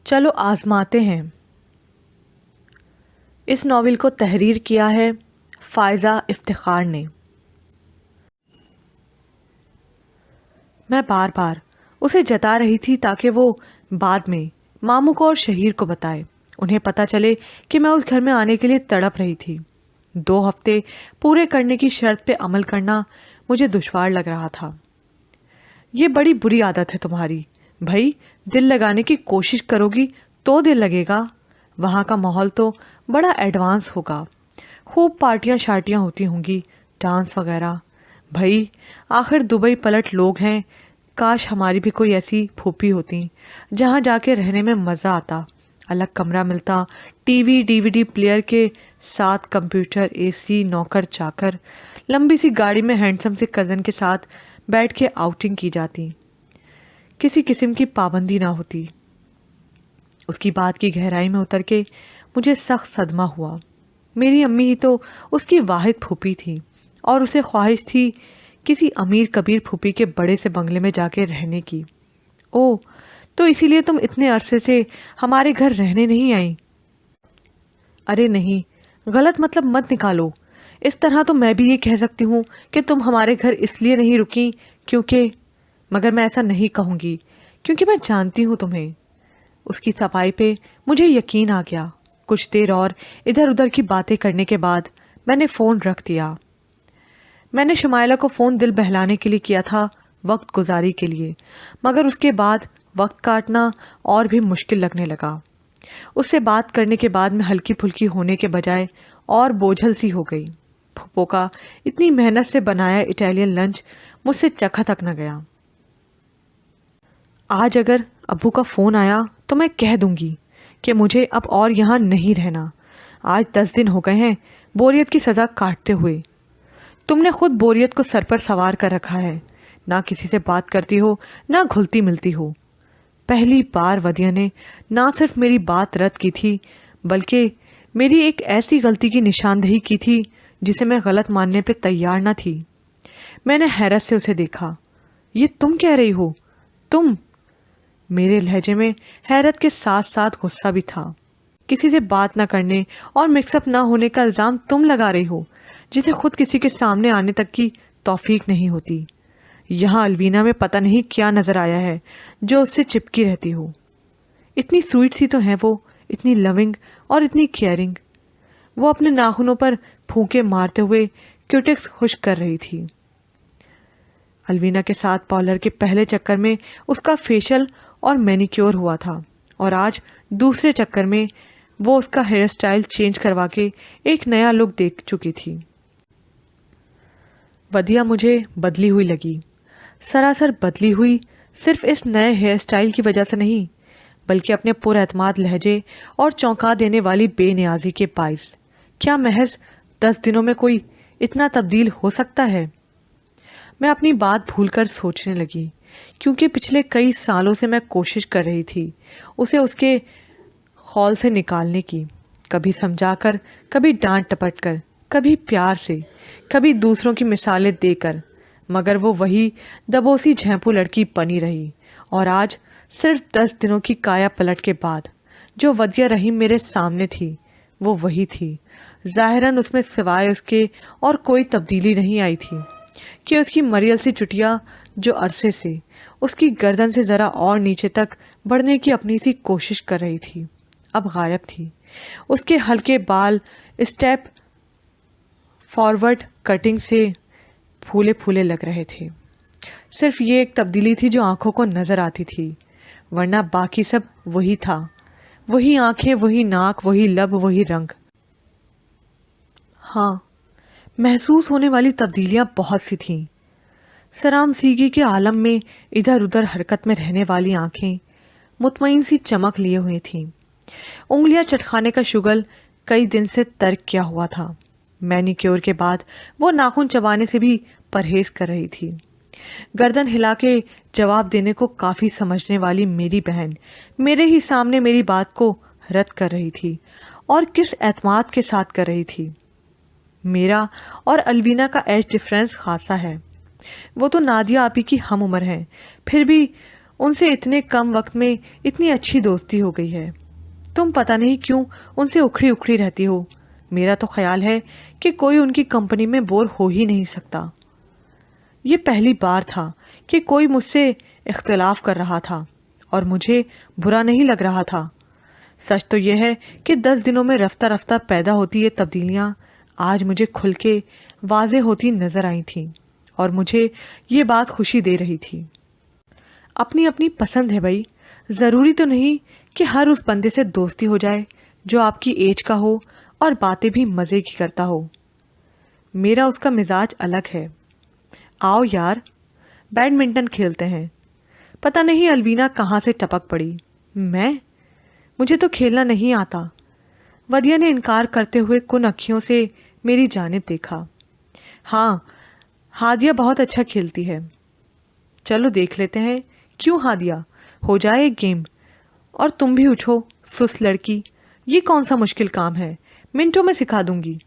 چلو آزماتے ہیں۔ اس ناول کو تحریر کیا ہے فائزہ افتخار نے۔ میں بار بار اسے جتا رہی تھی تاکہ وہ بعد میں ماموں کو اور شہیر کو بتائے، انہیں پتہ چلے کہ میں اس گھر میں آنے کے لیے تڑپ رہی تھی۔ 2 ہفتے پورے کرنے کی شرط پہ عمل کرنا مجھے دشوار لگ رہا تھا۔ یہ بڑی بری عادت ہے تمہاری، بھائی دل لگانے کی کوشش کرو گی تو دل لگے گا۔ وہاں کا ماحول تو بڑا ایڈوانس ہوگا، خوب پارٹیاں شارٹیاں ہوتی ہوں گی، ڈانس وغیرہ۔ بھائی آخر دبئی پلٹ لوگ ہیں، کاش ہماری بھی کوئی ایسی پھوپھی ہوتی جہاں جا کے رہنے میں مزہ آتا، الگ کمرہ ملتا، ٹی وی DVD پلیئر کے ساتھ کمپیوٹر، AC، نوکر چاکر، لمبی سی گاڑی میں ہینڈسم سے کزن کے ساتھ بیٹھ کے آؤٹنگ کی جاتی، کسی قسم کی پابندی نہ ہوتی۔ اس کی بات کی گہرائی میں اتر کے مجھے سخت صدمہ ہوا۔ میری امی ہی تو اس کی واحد پھوپھی تھی اور اسے خواہش تھی کسی امیر کبیر پھوپھی کے بڑے سے بنگلے میں جا کے رہنے کی۔ او تو اسی لیے تم اتنے عرصے سے ہمارے گھر رہنے نہیں آئیں؟ ارے نہیں، غلط مطلب مت نکالو۔ اس طرح تو میں بھی یہ کہہ سکتی ہوں کہ تم ہمارے گھر اس لیے نہیں رکیں کیونکہ، مگر میں ایسا نہیں کہوں گی کیونکہ میں جانتی ہوں تمہیں۔ اس کی صفائی پہ مجھے یقین آ گیا۔ کچھ دیر اور ادھر ادھر کی باتیں کرنے کے بعد میں نے فون رکھ دیا۔ میں نے شمائلہ کو فون دل بہلانے کے لیے کیا تھا، وقت گزاری کے لیے، مگر اس کے بعد وقت کاٹنا اور بھی مشکل لگنے لگا۔ اس سے بات کرنے کے بعد میں ہلکی پھلکی ہونے کے بجائے اور بوجھل سی ہو گئی۔ پھپھو کا اتنی محنت سے بنایا اٹیلین لنچ مجھ سے چکھا تک نہ گیا۔ آج اگر ابو کا فون آیا تو میں کہہ دوں گی کہ مجھے اب اور یہاں نہیں رہنا۔ آج 10 دن ہو گئے ہیں بوریت کی سزا کاٹتے ہوئے۔ تم نے خود بوریت کو سر پر سوار کر رکھا ہے، نہ کسی سے بات کرتی ہو، نہ گھلتی ملتی ہو۔ پہلی بار ودیا نے نہ صرف میری بات رد کی تھی بلکہ میری ایک ایسی غلطی کی نشاندہی کی تھی جسے میں غلط ماننے پہ تیار نہ تھی۔ میں نے حیرت سے اسے دیکھا۔ یہ تم کہہ رہی ہو؟ تم؟ میرے لہجے میں حیرت کے ساتھ ساتھ غصہ بھی تھا۔ کسی سے بات نہ کرنے اور مکس اپ نہ ہونے کا الزام تم لگا رہی ہو جسے خود کسی کے سامنے آنے تک کی توفیق نہیں ہوتی۔ یہاں الوینا میں پتہ نہیں کیا نظر آیا ہے جو اس سے چپکی رہتی ہو۔ اتنی سویٹ سی تو ہے وہ، اتنی لونگ اور اتنی کیئرنگ۔ وہ اپنے ناخنوں پر پھونکے مارتے ہوئے کیوٹکس خشک کر رہی تھی۔ الوینا کے ساتھ پارلر کے پہلے چکر میں اس کا فیشل اور مینیکیور ہوا تھا اور آج دوسرے چکر میں وہ اس کا ہیئر سٹائل چینج کروا کے ایک نیا لک دیکھ چکی تھی۔ ودیا مجھے بدلی ہوئی لگی، سراسر بدلی ہوئی، صرف اس نئے ہیئر سٹائل کی وجہ سے نہیں بلکہ اپنے پر اعتماد لہجے اور چونکا دینے والی بے نیازی کے باعث۔ کیا محض 10 دنوں میں کوئی اتنا تبدیل ہو سکتا ہے؟ میں اپنی بات بھول کر سوچنے لگی کیونکہ پچھلے کئی سالوں سے میں کوشش کر رہی تھی اسے اس کے خول سے نکالنے کی، کبھی سمجھا کر، کبھی ڈانٹ ٹپٹ کر، کبھی پیار سے، کبھی دوسروں کی مثالیں دے کر، مگر وہ وہی دبوسی جھیمپو لڑکی بنی رہی۔ اور آج صرف 10 دنوں کی کایا پلٹ کے بعد جو ودیا رحیم میرے سامنے تھی وہ وہی تھی۔ ظاہراً اس میں سوائے اس کے اور کوئی تبدیلی نہیں آئی تھی کہ اس کی مریل سی چٹیا جو عرصے سے اس کی گردن سے ذرا اور نیچے تک بڑھنے کی اپنی سی کوشش کر رہی تھی اب غائب تھی۔ اس کے ہلکے بال اسٹیپ فارورڈ کٹنگ سے پھولے پھولے لگ رہے تھے۔ صرف یہ ایک تبدیلی تھی جو آنکھوں کو نظر آتی تھی، ورنہ باقی سب وہی تھا، وہی آنکھیں، وہی ناک، وہی لب، وہی رنگ۔ ہاں، محسوس ہونے والی تبدیلیاں بہت سی تھیں۔ سرام سیگی کے عالم میں ادھر ادھر حرکت میں رہنے والی آنکھیں مطمئن سی چمک لیے ہوئی تھیں۔ انگلیاں چٹکانے کا شغل کئی دن سے ترک کیا ہوا تھا۔ مینیکیور کے بعد وہ ناخن چبانے سے بھی پرہیز کر رہی تھی۔ گردن ہلا کے جواب دینے کو کافی سمجھنے والی میری بہن میرے ہی سامنے میری بات کو رد کر رہی تھی، اور کس اعتماد کے ساتھ کر رہی تھی۔ میرا اور الوینا کا ایج ڈفرینس خاصا ہے۔ وہ تو نادیہ آپی کی ہم عمر ہیں، پھر بھی ان سے اتنے کم وقت میں اتنی اچھی دوستی ہو گئی ہے. تم پتہ نہیں کیوں ان سے اکھڑی اکھڑی رہتی ہو. میرا تو خیال ہے کہ کوئی ان کی کمپنی میں بور ہو ہی نہیں سکتا. یہ پہلی بار تھا کہ کوئی مجھ سے اختلاف کر رہا تھا اور مجھے برا نہیں لگ رہا تھا. سچ تو یہ ہے کہ 10 دنوں میں رفتہ رفتہ پیدا ہوتی یہ تبدیلیاں آج مجھے کھل کے واضح ہوتی نظر آئی تھیں اور مجھے یہ بات خوشی دے رہی تھی. اپنی اپنی پسند ہے بھائی. ضروری تو نہیں کہ ہر اس بندے سے دوستی ہو جائے جو آپ کی ایج کا ہو اور باتیں بھی مزے کی کرتا ہو. میرا اس کا مزاج الگ ہے. آؤ یار بیڈمنٹن کھیلتے ہیں. پتہ نہیں الوینا کہاں سے ٹپک پڑی. مجھے تو کھیلنا نہیں آتا. ودیا نے انکار کرتے ہوئے کن اکھیوں سے میری جانب دیکھا. ہاں ہادیہ بہت اچھا کھیلتی ہے. چلو دیکھ لیتے ہیں. کیوں ہادیہ، ہو جائے ایک گیم. اور تم بھی اٹھو سست لڑکی. یہ کون سا مشکل کام ہے، منٹوں میں سکھا دوں گی.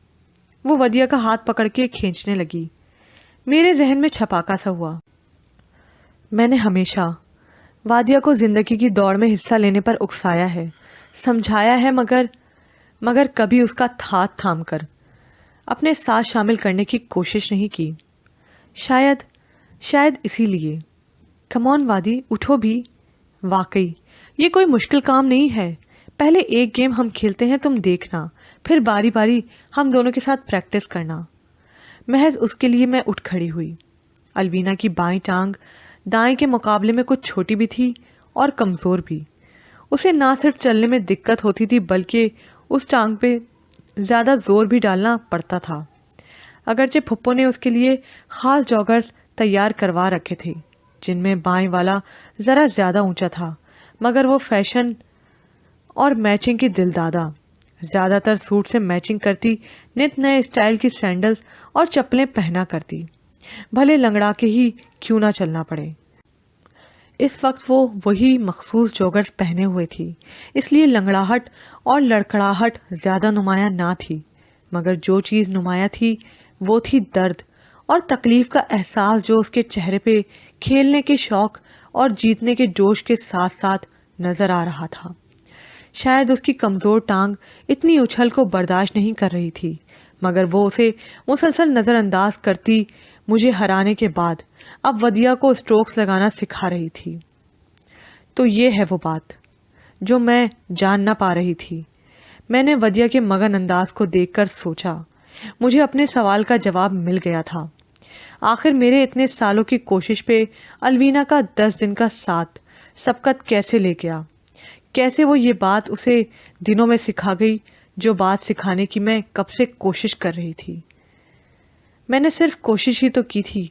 وہ ودیا کا ہاتھ پکڑ کے کھینچنے لگی. میرے ذہن میں چھپاکا سا ہوا. میں نے ہمیشہ وادیا کو زندگی کی دوڑ میں حصہ لینے پر اکسایا ہے، سمجھایا ہے، مگر کبھی اس کا ہاتھ تھام کر اپنے ساتھ شامل کرنے کی کوشش نہیں کی. شاید اسی لیے. کم آن وادی، اٹھو بھی. واقعی یہ کوئی مشکل کام نہیں ہے. پہلے ایک گیم ہم کھیلتے ہیں، تم دیکھنا، پھر باری باری ہم دونوں کے ساتھ پریکٹس کرنا. محض اس کے لیے میں اٹھ کھڑی ہوئی. الوینا کی بائیں ٹانگ دائیں کے مقابلے میں کچھ چھوٹی بھی تھی اور کمزور بھی. اسے نہ صرف چلنے میں دقت ہوتی تھی بلکہ اس ٹانگ پہ زیادہ زور بھی ڈالنا پڑتا تھا. اگرچہ پھپھو نے اس کے لیے خاص جاگرز تیار کروا رکھے تھے جن میں بائیں والا ذرا زیادہ اونچا تھا، مگر وہ فیشن اور میچنگ کی دل دادا. زیادہ تر سوٹ سے میچنگ کرتی، نت نئے اسٹائل کی سینڈلز اور چپلیں پہنا کرتی، بھلے لنگڑا کے ہی کیوں نہ چلنا پڑے. اس وقت وہ وہی مخصوص جوگرز پہنے ہوئے تھی، اس لیے لنگڑاہٹ اور لڑکھڑاہٹ زیادہ نمایاں نہ تھی. مگر جو چیز نمایاں تھی وہ تھی درد اور تکلیف کا احساس جو اس کے چہرے پہ کھیلنے کے شوق اور جیتنے کے جوش کے ساتھ ساتھ نظر آ رہا تھا. شاید اس کی کمزور ٹانگ اتنی اچھل کو برداشت نہیں کر رہی تھی، مگر وہ اسے مسلسل نظر انداز کرتی مجھے ہرانے کے بعد اب ودیا کو اسٹروکس لگانا سکھا رہی تھی. تو یہ ہے وہ بات جو میں جان نہ پا رہی تھی. میں نے ودیا کے مگن انداز کو دیکھ کر سوچا. مجھے اپنے سوال کا جواب مل گیا تھا. آخر میرے اتنے سالوں کی کوشش پہ الوینا کا 10 دن کا ساتھ سبقت کیسے لے گیا؟ کیسے وہ یہ بات اسے دنوں میں سکھا گئی جو بات سکھانے کی میں کب سے کوشش کر رہی تھی؟ میں نے صرف کوشش ہی تو کی تھی.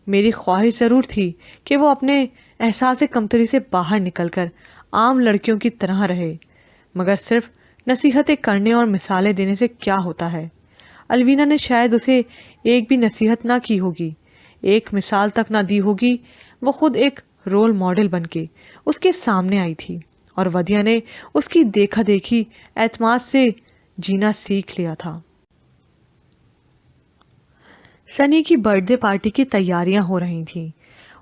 میری خواہش ضرور تھی کہ وہ اپنے احساس کمتری سے باہر نکل کر عام لڑکیوں کی طرح رہے، مگر صرف نصیحتیں کرنے اور مثالیں دینے سے کیا ہوتا ہے؟ الوینا نے شاید اسے ایک بھی نصیحت نہ کی ہوگی، ایک مثال تک نہ دی ہوگی. وہ خود ایک رول ماڈل بن کے اس کے سامنے آئی تھی اور ودیا نے اس کی دیکھا دیکھی اعتماد سے جینا سیکھ لیا تھا. سنی کی برتھ ڈے پارٹی کی تیاریاں ہو رہی تھیں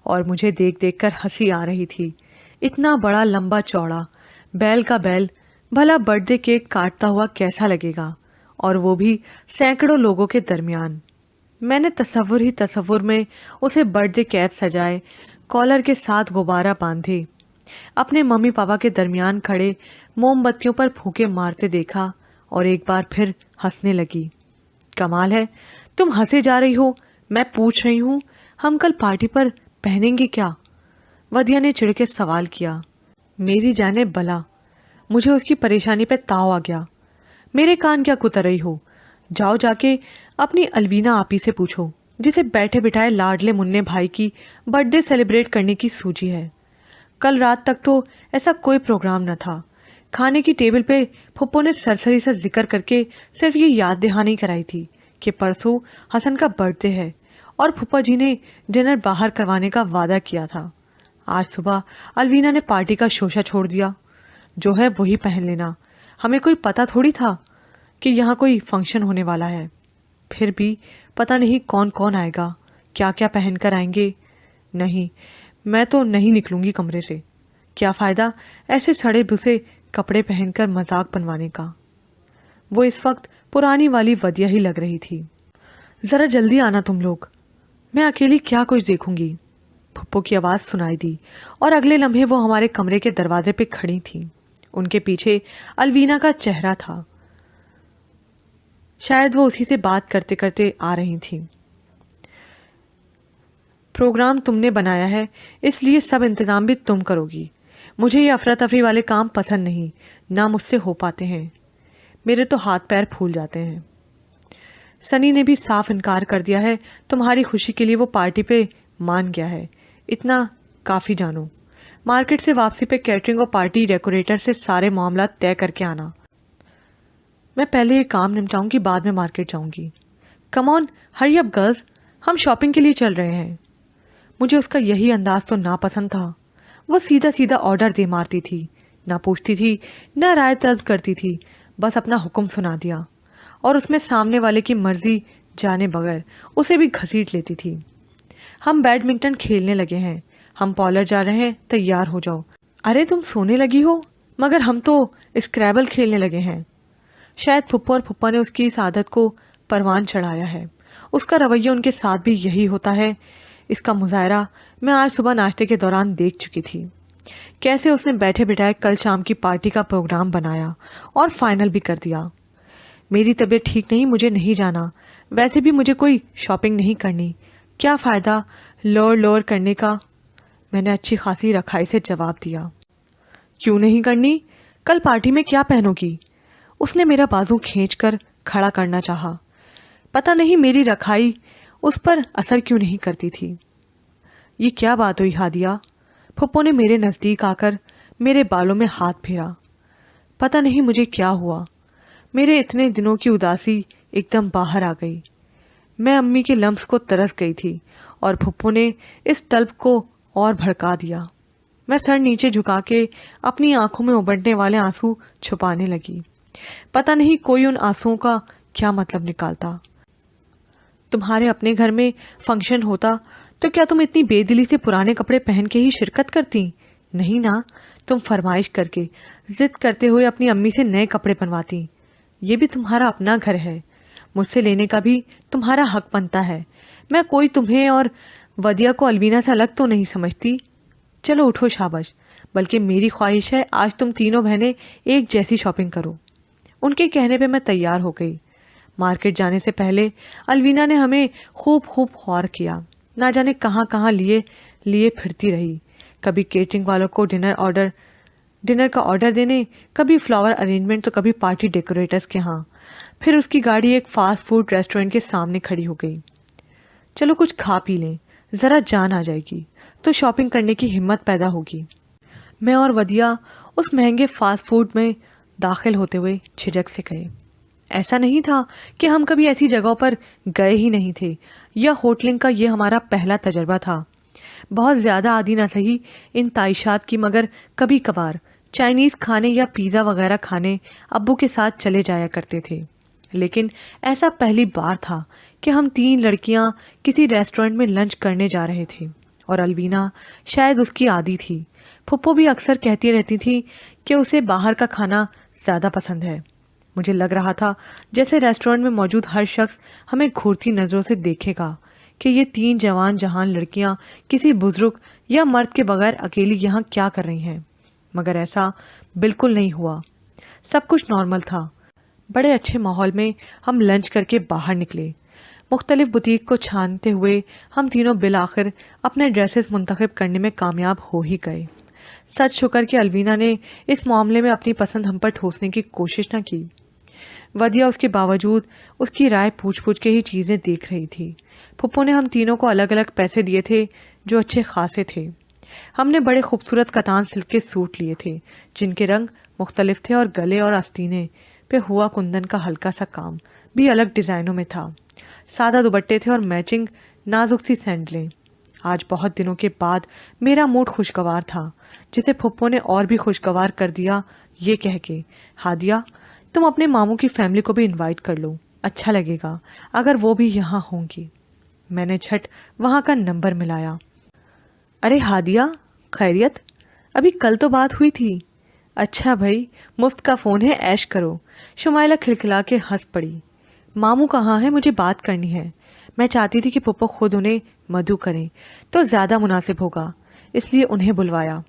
اور مجھے دیکھ دیکھ کر ہنسی آ رہی تھی. اتنا بڑا لمبا چوڑا بیل کا بیل بھلا برتھ ڈے کیک کاٹتا ہوا کیسا لگے گا، اور وہ بھی سینکڑوں لوگوں کے درمیان. میں نے تصور میں اسے برتھ ڈے کیپ سجائے، کالر کے ساتھ غبارہ باندھے، اپنے ممی پاپا کے درمیان کھڑے موم بتیوں پر پھونکے مارتے دیکھا اور ایک بار پھر ہنسنے لگی. کمال ہے، تم ہنسے جا رہی ہو، میں پوچھ رہی ہوں ہم کل پارٹی پر پہنیں گے کیا؟ ودیا نے چڑھ کے سوال کیا. میری جانے بلا. مجھے اس کی پریشانی پہ تاؤ آ گیا. میرے کان کیا کتر رہی ہو؟ جاؤ جا کے اپنی الوینا آپی سے پوچھو جسے بیٹھے بٹھائے لاڈلے مننے بھائی کی برتھ ڈے سیلیبریٹ کرنے کی سوجی ہے. کل رات تک تو ایسا کوئی پروگرام نہ تھا. کھانے کی ٹیبل پہ پھپھو نے سرسری سے ذکر کر کے صرف یہ یاد دہانی کرائی تھی کہ پرسوں حسن کا برتھ ڈے ہے اور پھپھا جی نے ڈنر باہر کروانے کا وعدہ کیا تھا. آج صبح الوینا نے پارٹی کا شوشہ چھوڑ دیا. جو ہے وہی پہن لینا. ہمیں کوئی پتہ تھوڑی تھا کہ یہاں کوئی فنکشن ہونے والا ہے. پھر بھی پتہ نہیں کون کون آئے گا، کیا کیا پہن کر آئیں گے. نہیں، میں تو نہیں نکلوں گی کمرے سے. کیا فائدہ ایسے سڑے بھسے کپڑے پہن کر مذاق بنوانے کا. وہ اس وقت پرانی والی ودیا ہی لگ رہی تھی. ذرا جلدی آنا تم لوگ, میں اکیلی کیا کچھ دیکھوں گی. پھپھو کی آواز سنائی دی اور اگلے لمحے وہ ہمارے کمرے کے دروازے پہ کھڑی تھیں. ان کے پیچھے الوینا کا چہرہ تھا. شاید وہ اسی سے بات کرتے کرتے آ رہی تھیں. پروگرام تم نے بنایا ہے, اس لیے سب انتظام بھی تم کرو گی. مجھے یہ افراتفری والے کام پسند نہیں, نہ مجھ سے ہو پاتے ہیں. میرے تو ہاتھ پیر پھول جاتے ہیں. سنی نے بھی صاف انکار کر دیا ہے. تمہاری خوشی کے لیے وہ پارٹی پہ مان گیا ہے. اتنا کافی جانو. مارکیٹ سے واپسی پہ کیٹرنگ اور پارٹی ڈیکوریٹر سے سارے معاملات طے کر کے آنا. میں پہلے یہ کام نمٹاؤں گی, بعد میں مارکیٹ جاؤں گی. کم آن, ہری اپ گرلز, ہم شاپنگ کے لیے چل رہے ہیں. مجھے اس کا یہی انداز تو ناپسند تھا. وہ سیدھا سیدھا آرڈر دے مارتی تھی, نہ پوچھتی تھی نہ رائے طلب کرتی تھی. بس اپنا حکم سنا دیا اور اس میں سامنے والے کی مرضی جانے بغیر اسے بھی گھسیٹ لیتی تھی. ہم بیڈمنٹن کھیلنے لگے ہیں, ہم پارلر جا رہے ہیں, تیار ہو جاؤ. ارے تم سونے لگی ہو, مگر ہم تو اسکریبل کھیلنے لگے ہیں. شاید پھپھو اور پھپھا نے اس کی اس عادت کو پروان چڑھایا ہے. اس کا رویہ ان کے ساتھ بھی یہی ہوتا ہے. اس کا مظاہرہ میں آج صبح ناشتے کے دوران دیکھ چکی تھی. کیسے اس نے بیٹھے بٹھائے کل شام کی پارٹی کا پروگرام بنایا اور فائنل بھی کر دیا. میری طبیعت ٹھیک نہیں, مجھے نہیں جانا. ویسے بھی مجھے کوئی شاپنگ نہیں کرنی. کیا فائدہ لوڑ کرنے کا. میں نے اچھی خاصی رکھائی سے جواب دیا. کیوں نہیں کرنی؟ کل پارٹی میں کیا پہنو گی؟ اس نے میرا بازو کھینچ کر کھڑا کرنا چاہا. پتہ نہیں میری رکھائی اس پر اثر کیوں نہیں کرتی تھی. یہ کیا بات ہوئی ہادیہ؟ پھپھو نے میرے نزدیک آ کر میرے بالوں میں ہاتھ پھیرا. پتہ نہیں مجھے کیا ہوا. میرے اتنے دنوں کی اداسی ایک دم باہر آ گئی. میں امی کے لمس کو ترس گئی تھی اور پھپھو نے اس طلب کو اور بھڑکا دیا. میں سر نیچے جھکا کے اپنی آنکھوں میں ابلنے والے آنسو چھپانے لگی. پتہ نہیں کوئی ان آنسوؤں کا کیا مطلب نکالتا. تمہارے اپنے گھر میں فنکشن ہوتا تو کیا تم اتنی بے دلی سے پرانے کپڑے پہن کے ہی شرکت کرتی؟ نہیں نا, تم فرمائش کر کے ضد کرتے ہوئے اپنی امی سے نئے کپڑے بنواتی. یہ بھی تمہارا اپنا گھر ہے, مجھ سے لینے کا بھی تمہارا حق بنتا ہے. میں کوئی تمہیں اور ودیا کو الوینا سے الگ تو نہیں سمجھتی. چلو اٹھو شاباش, بلکہ میری خواہش ہے آج تم تینوں بہنیں ایک جیسی شاپنگ کرو. ان کے کہنے پہ میں تیار ہو گئی. مارکیٹ جانے سے پہلے الوینا نے ہمیں خوب خوار کیا. نہ جانے کہاں کہاں لیے پھرتی رہی. کبھی کیٹرنگ والوں کو ڈنر کا آرڈر دینے, کبھی فلاور ارینجمنٹ, تو کبھی پارٹی ڈیکوریٹرز کے ہاں. پھر اس کی گاڑی ایک فاسٹ فوڈ ریسٹورنٹ کے سامنے کھڑی ہو گئی. چلو کچھ کھا پی لیں, ذرا جان آ جائے گی تو شاپنگ کرنے کی ہمت پیدا ہوگی. میں اور ودیا اس مہنگے فاسٹ فوڈ میں داخل ہوتے ہوئے جھجک سے گئے. ایسا نہیں تھا کہ ہم کبھی ایسی جگہوں پر گئے ہی نہیں تھے یا ہوٹلنگ کا یہ ہمارا پہلا تجربہ تھا. بہت زیادہ عادی نہ سہی ان تعیشات کی, مگر کبھی کبھار چائنیز کھانے یا پیزا وغیرہ کھانے ابو کے ساتھ چلے جایا کرتے تھے. لیکن ایسا پہلی بار تھا کہ ہم 3 لڑکیاں کسی ریسٹورنٹ میں لنچ کرنے جا رہے تھے, اور الوینا شاید اس کی عادی تھی. پھپھو بھی اکثر کہتی رہتی تھی کہ اسے باہر کا کھانا زیادہ پسند ہے. مجھے لگ رہا تھا جیسے ریسٹورنٹ میں موجود ہر شخص ہمیں گھورتی نظروں سے دیکھے گا کہ یہ 3 جوان جہان لڑکیاں کسی بزرگ یا مرد کے بغیر اکیلی یہاں کیا کر رہی ہیں. مگر ایسا بالکل نہیں ہوا. سب کچھ نارمل تھا. بڑے اچھے ماحول میں ہم لنچ کر کے باہر نکلے. مختلف بوتیک کو چھانتے ہوئے ہم تینوں بالآخر اپنے ڈریسز منتخب کرنے میں کامیاب ہو ہی گئے. سچ شکر کہ الوینا نے اس معاملے میں اپنی پسند ہم پر ٹھوسنے کی کوشش نہ کی. ودیا اس کے باوجود اس کی رائے پوچھ کے ہی چیزیں دیکھ رہی تھی. پھپھو نے ہم تینوں کو الگ الگ پیسے دیے تھے جو اچھے خاصے تھے. ہم نے بڑے خوبصورت کتان سلک کے سوٹ لیے تھے جن کے رنگ مختلف تھے, اور گلے اور آستینے پہ ہوا کندن کا ہلکا سا کام بھی الگ ڈیزائنوں میں تھا. سادہ دوپٹے تھے اور میچنگ نازک سی سینڈلیں. آج بہت دنوں کے بعد میرا موڈ خوشگوار تھا, جسے پھپھو نے اور بھی خوشگوار کر دیا یہ کہہ کے, ہادیہ تم اپنے ماموں کی فیملی کو بھی انوائٹ کر لو, اچھا لگے گا اگر وہ بھی یہاں ہوں گی. میں نے جھٹ وہاں کا نمبر ملایا. ارے ہادیہ، خیریت؟ ابھی کل تو بات ہوئی تھی۔ اچھا بھائی، مفت کا فون ہے، عیش کرو۔ شمائلہ کھلکھلا کے ہنس پڑی۔ ماموں کہاں ہے؟ مجھے بات کرنی ہے۔ میں چاہتی تھی کہ پھپھو خود انہیں مدعو کریں تو زیادہ مناسب ہوگا، اس لیے انہیں بلوایا۔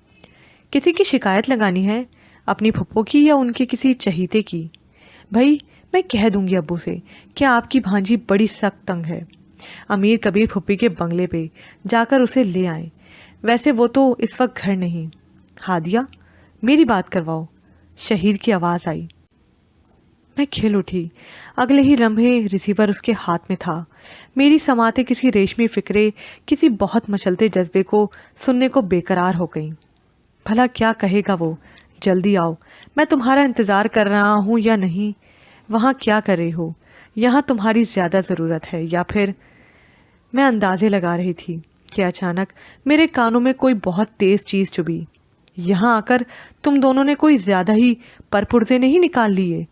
کسی کی شکایت لگانی ہے؟ اپنی پھپھو کی یا ان کے کسی چہیتے کی؟ بھائی میں کہہ دوں گی ابو سے کہ آپ کی بھانجی بڑی سخت تنگ ہے، امیر کبیر پھپھی کے بنگلے پہ جا کر اسے لے آئیں۔ ویسے وہ تو اس وقت گھر نہیں۔ ہادیہ میری بات کرواؤ، شہیر کی آواز آئی۔ میں کھل اٹھی۔ اگلے ہی لمحے ریسیور اس کے ہاتھ میں تھا۔ میری سماعتیں کسی ریشمی فکرے، کسی بہت مچلتے جذبے کو سننے کو بے قرار ہو گئیں۔ بھلا کیا کہے گا وہ؟ جلدی آؤ، میں تمہارا انتظار کر رہا ہوں یا نہیں؟ وہاں کیا کر رہے ہو؟ یہاں تمہاری زیادہ ضرورت ہے یا پھر؟ میں اندازے لگا رہی تھی کہ اچانک میرے کانوں میں کوئی بہت تیز چیز چبھی۔ یہاں آ کر تم دونوں نے کوئی زیادہ ہی پرپرزے نہیں نکال لیے؟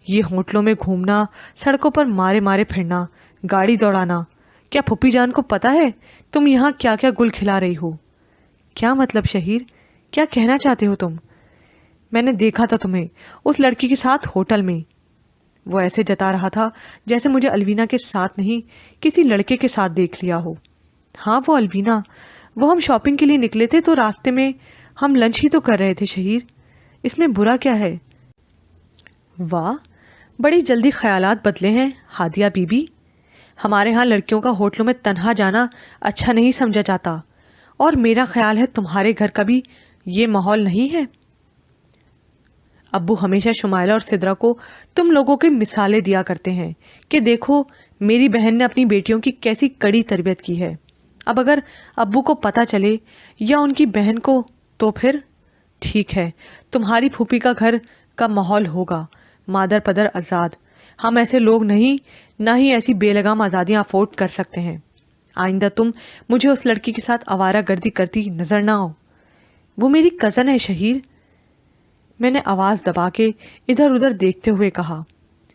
یہ ہوٹلوں میں گھومنا، سڑکوں پر مارے مارے پھرنا، گاڑی دوڑانا، کیا پھپھی جان کو پتا ہے تم یہاں کیا کیا گل کھلا رہی ہو؟ کیا مطلب شہیر؟ کیا کہنا چاہتے ہو تم؟ میں نے دیکھا تھا تمہیں اس لڑکی کے ساتھ ہوٹل میں۔ وہ ایسے جتا رہا تھا جیسے مجھے الوینا کے ساتھ نہیں کسی لڑکے کے ساتھ دیکھ لیا ہو۔ ہاں وہ الوینا، وہ ہم شاپنگ کے لیے نکلے تھے تو راستے میں ہم لنچ ہی تو کر رہے تھے شہیر، اس میں برا کیا ہے؟ واہ، بڑی جلدی خیالات بدلے ہیں ہادیہ بی بی۔ ہمارے ہاں لڑکیوں کا ہوٹلوں میں تنہا جانا اچھا نہیں سمجھا جاتا، اور میرا خیال ہے تمہارے گھر کا بھی یہ ماحول نہیں ہے۔ ابو ہمیشہ شمائلہ اور سدرا کو تم لوگوں کی مثالیں دیا کرتے ہیں کہ دیکھو میری بہن نے اپنی بیٹیوں کی کیسی کڑی تربیت کی ہے۔ اب اگر ابو کو پتہ چلے یا ان کی بہن کو تو پھر؟ ٹھیک ہے، تمہاری پھوپھی کا گھر کا ماحول ہوگا مادر پدر آزاد۔ ہم ایسے لوگ نہیں، نہ ہی ایسی بے لگام آزادیاں افورڈ کر سکتے ہیں۔ آئندہ تم مجھے اس لڑکی کے ساتھ آوارہ گردی کرتی نظر نہ آؤ۔ وہ میری کزن ہے شہیر، میں نے آواز دبا کے ادھر ادھر دیکھتے ہوئے کہا۔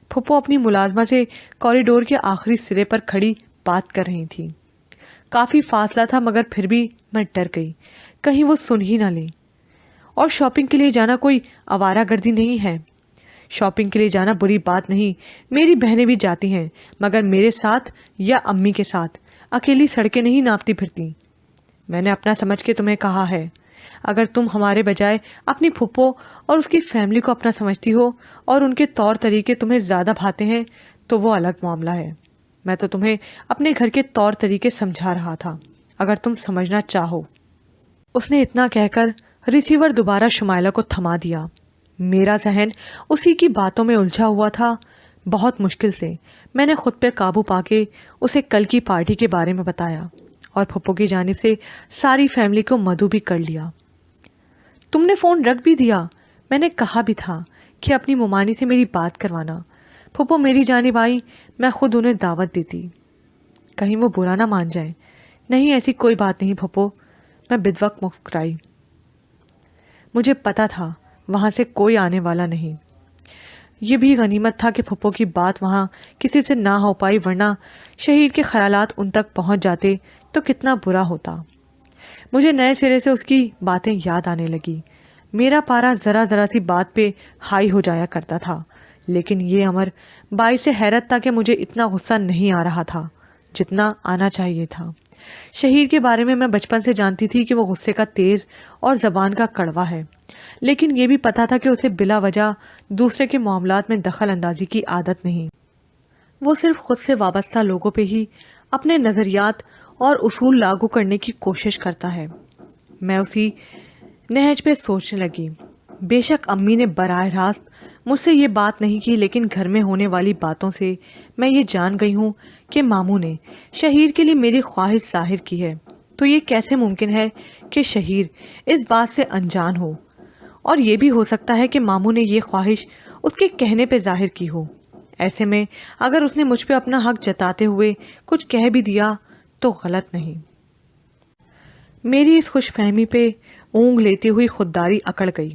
پھپھو اپنی ملازمہ سے کوریڈور کے آخری سرے پر کھڑی بات کر رہی تھی۔ کافی فاصلہ تھا مگر پھر بھی میں ڈر گئی کہیں وہ سن ہی نہ لیں۔ اور شاپنگ کے لیے جانا کوئی آوارہ گردی نہیں ہے۔ شاپنگ کے لیے جانا بری بات نہیں، میری بہنیں بھی جاتی ہیں مگر میرے ساتھ یا امی کے ساتھ، اکیلی سڑکیں نہیں ناپتی پھرتی۔ میں نے اپنا سمجھ کے تمہیں کہا ہے، اگر تم ہمارے بجائے اپنی پھپھو اور اس کی فیملی کو اپنا سمجھتی ہو اور ان کے طور طریقے تمہیں زیادہ بھاتے ہیں تو وہ الگ معاملہ ہے۔ میں تو تمہیں اپنے گھر کے طور طریقے سمجھا رہا تھا، اگر تم سمجھنا چاہو۔ اس نے اتنا کہہ کر ریسیور دوبارہ شمائلہ کو تھما دیا۔ میرا ذہن اسی کی باتوں میں الجھا ہوا تھا۔ بہت مشکل سے میں نے خود پہ قابو پا کے اسے کل کی پارٹی کے بارے میں بتایا اور پھپھو کی جانب سے ساری فیملی کو مدعو بھی کر لیا۔ تم نے فون رکھ بھی دیا، میں نے کہا بھی تھا کہ اپنی ممانی سے میری بات کروانا۔ پھپھو میری جانب آئی، میں خود انہیں دعوت دیتی، کہیں وہ برا نہ مان جائیں۔ نہیں ایسی کوئی بات نہیں پھپھو، میں بدوقت مسکرائی۔ مجھے پتا تھا وہاں سے کوئی آنے والا نہیں۔ یہ بھی غنیمت تھا کہ پھپھو کی بات وہاں کسی سے نہ ہو پائی، ورنہ شہیر کے خیالات ان تک پہنچ جاتے تو کتنا برا ہوتا۔ مجھے نئے سرے سے اس کی باتیں یاد آنے لگی۔ میرا پارا ذرا ذرا سی بات پہ ہائی ہو جایا کرتا تھا، لیکن یہ امر باعث حیرت تھا کہ مجھے اتنا غصہ نہیں آ رہا تھا جتنا آنا چاہیے تھا۔ شہیر کے بارے میں بچپن سے جانتی تھی کہ وہ غصے کا تیز اور زبان کا کڑوا ہے، لیکن یہ بھی پتا تھا کہ اسے بلا وجہ دوسرے کے معاملات میں دخل اندازی کی عادت نہیں۔ وہ صرف خود سے وابستہ لوگوں پہ ہی اپنے نظریات اور اصول لاگو کرنے کی کوشش کرتا ہے۔ میں اسی نہج پہ سوچنے لگی۔ بے شک امی نے براہ راست مجھ سے یہ بات نہیں کی، لیکن گھر میں ہونے والی باتوں سے میں یہ جان گئی ہوں کہ ماموں نے شہیر کے لیے میری خواہش ظاہر کی ہے، تو یہ کیسے ممکن ہے کہ شہیر اس بات سے انجان ہو؟ اور یہ بھی ہو سکتا ہے کہ ماموں نے یہ خواہش اس کے کہنے پہ ظاہر کی ہو۔ ایسے میں اگر اس نے مجھ پہ اپنا حق جتاتے ہوئے کچھ کہہ بھی دیا تو غلط نہیں۔ میری اس خوش فہمی پہ اونگ لیتی ہوئی خودداری اکڑ گئی۔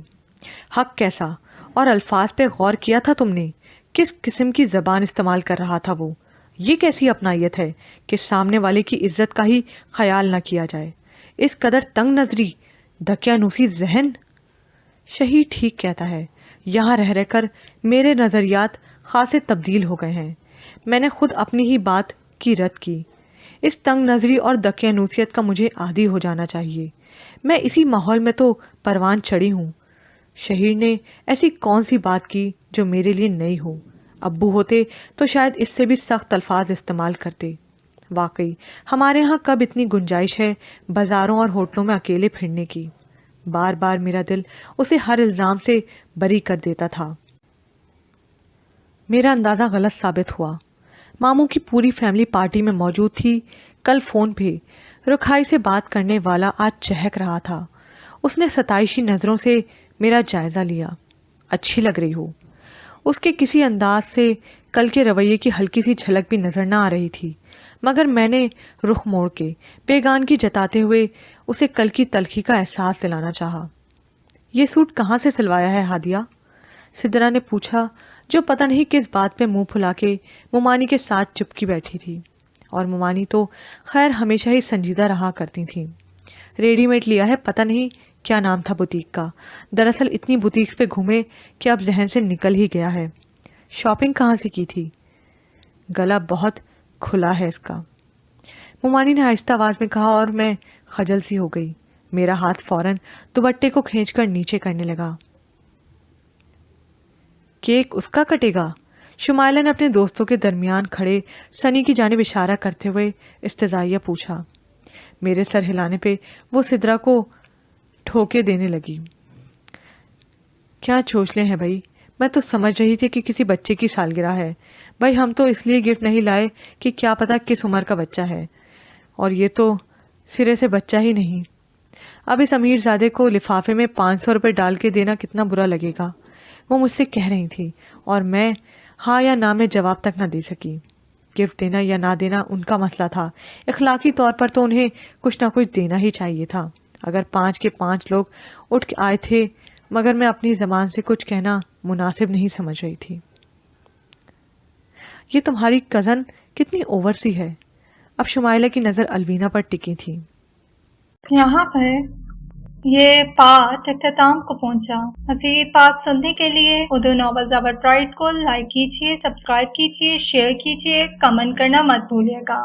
حق کیسا؟ اور الفاظ پہ غور کیا تھا تم نے؟ کس قسم کی زبان استعمال کر رہا تھا وہ؟ یہ کیسی اپنائیت ہے کہ سامنے والے کی عزت کا ہی خیال نہ کیا جائے؟ اس قدر تنگ نظری، دقیانوسی ذہن. شہید ٹھیک کہتا ہے، یہاں رہ رہ کر میرے نظریات خاصے تبدیل ہو گئے ہیں. میں نے خود اپنی ہی بات کی رد کی. اس تنگ نظری اور دقیانوسیت کا مجھے عادی ہو جانا چاہیے. میں اسی ماحول میں تو پروان چڑھی ہوں. شہیر نے ایسی کون سی بات کی جو میرے لیے نئی ہو؟ ابو ہوتے تو شاید اس سے بھی سخت الفاظ استعمال کرتے. واقعی ہمارے ہاں کب اتنی گنجائش ہے بازاروں اور ہوٹلوں میں اکیلے پھرنے کی؟ بار بار میرا دل اسے ہر الزام سے بری کر دیتا تھا. میرا اندازہ غلط ثابت ہوا. ماموں کی پوری فیملی پارٹی میں موجود تھی. کل فون پہ رکھائی سے بات کرنے والا آج چہک رہا تھا. اس نے ستائشی نظروں سے میرا جائزہ لیا. اچھی لگ رہی ہو. اس کے کسی انداز سے کل کے رویے کی ہلکی سی جھلک بھی نظر نہ آ رہی تھی، مگر میں نے رخ موڑ کے بیگانگی جتاتے ہوئے اسے کل کی تلخی کا احساس دلانا چاہا. یہ سوٹ کہاں سے سلوایا ہے ہادیہ؟ سدرا نے پوچھا، جو پتہ نہیں کس بات پہ منہ پھلا کے مومانی کے ساتھ چپکی بیٹھی تھی. اور مومانی تو خیر ہمیشہ ہی سنجیدہ رہا کرتی تھیں. ریڈی میڈ لیا ہے، پتہ نہیں کیا نام تھا بوتیک کا. دراصل اتنی بوتیکس پہ گھومے کہ اب ذہن سے نکل ہی گیا ہے. شاپنگ کہاں سے کی تھی؟ گلا بہت کھلا ہے اس کا، مومانی نے آہستہ آواز میں کہا، اور میں خجل سی ہو گئی. میرا ہاتھ فوراً دوپٹے کو کھینچ کر نیچے کرنے لگا. کیک اس کا کٹے گا؟ شمائلہ نے اپنے دوستوں کے درمیان کھڑے سنی کی جانب اشارہ کرتے ہوئے استزائیہ پوچھا. میرے سر ہلانے پہ وہ سدرا کو ٹھوکے دینے لگی. کیا چوچلے ہیں بھائی، میں تو سمجھ رہی تھی کہ کسی بچے کی سالگرہ ہے. بھائی ہم تو اس لیے گفٹ نہیں لائے کہ کیا پتہ کس عمر کا بچہ ہے، اور یہ تو سرے سے بچہ ہی نہیں. اب اس امیر زادے کو لفافے میں 500 روپے ڈال کے دینا کتنا برا لگے گا، وہ مجھ سے کہہ رہی تھی، اور میں ہاں یا نہ میں جواب تک نہ دے سکی. گفٹ دینا یا نہ دینا ان کا مسئلہ تھا. اخلاقی طور پر تو انہیں کچھ نہ کچھ دینا ہی چاہیے تھا. اگر 5 کے 5 لوگ اٹھ کے آئے تھے، مگر میں اپنی زبان سے کچھ کہنا مناسب نہیں سمجھ رہی تھی. یہ تمہاری کزن کتنی اوور سی ہے. اب شمائلہ کی نظر الوینا پر ٹکی تھی. یہاں پر یہ پارٹ اختتام کو پہنچا. مزید پارٹ سننے کے لیے اردو ناول زبر پرائڈ کو لائک کیجیے، سبسکرائب کیجیے، شیئر کیجیے، کمنٹ کرنا مت بھولیے گا.